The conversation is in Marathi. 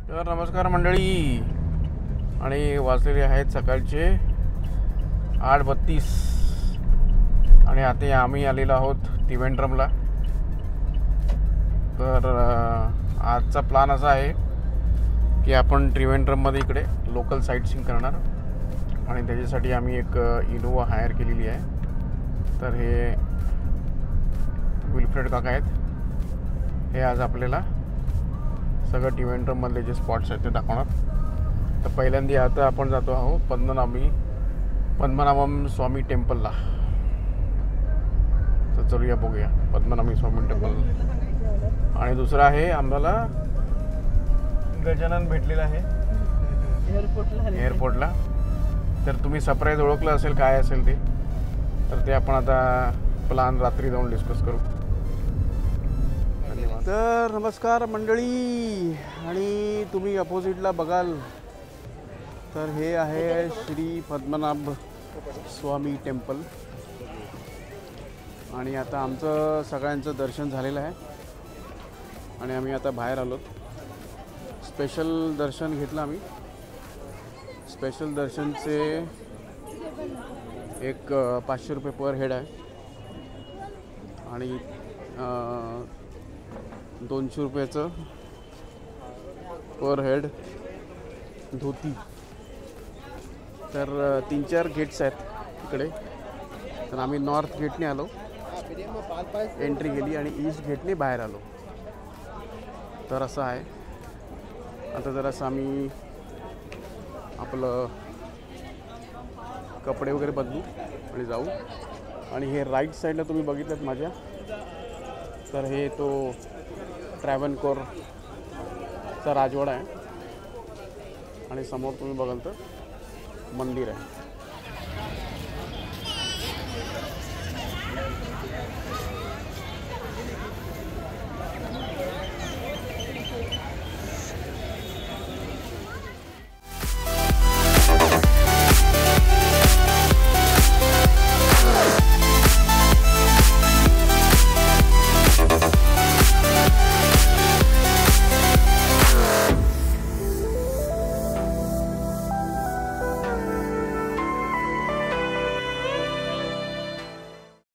तर नमस्कार मंडळी, आणि वाजलेले आहेत सकाळचे 8:32 आणि आता आम्ही आलेलो आहोत त्रिवेंद्रमला. तर आजचा प्लॅन असा आहे की आपण त्रिवेंद्रममध्ये इकडे लोकल साईट सीइंग करणार, आणि त्याच्यासाठी आम्ही एक इनोवा हायर केलेली आहे. तर हे विल्फ्रेड काका आहेत, हे आज आपल्याला सगळं त्रिवेंद्रममधले जे स्पॉट्स आहेत ते दाखवणार. तर पहिल्यांदा आता आपण जातो आहोत पद्मनाभम स्वामी टेम्पलला. तर चलूया बघूया पद्मनाभी स्वामी टेम्पल. आणि दुसरा आहे आम्हाला गजानन भेटलेला आहे एअरपोर्टला. तर तुम्ही सरप्राईज ओळखलं असेल काय असेल ते, तर ते आपण आता प्लॅन रात्री जाऊन डिस्कस करू. तर नमस्कार मंडळी, आणि तुम्ही अपोजिटला बघाल तर हे आहे श्री पद्मनाभ स्वामी टेम्पल. आणि आता आमचं सगळ्यांचं दर्शन झालेलं आहे आणि आम्ही आता बाहेर आलो. स्पेशल दर्शन घेतलं आम्ही. स्पेशल दर्शनचे एक 500 रुपये पर हेड आहे आणि 200 रुपयाचं पर हेड धोती. तर 3-4 गेट्स आहेत इकडे. तर आम्ही नॉर्थ गेटने आलो, एंट्री केली आणि ईस्ट गेटने बाहेर आलो. तर असं आहे. आता जरासं आम्ही आपलं कपडे वगैरे बदलू आणि जाऊ. आणि हे राईट साईडला तुम्ही बघितलं माझ्या, तर हे तो ट्रॅव्हनकोरचा राजवाडा आहे आणि समोर तुम्ही बघाल तर मंदिर आहे.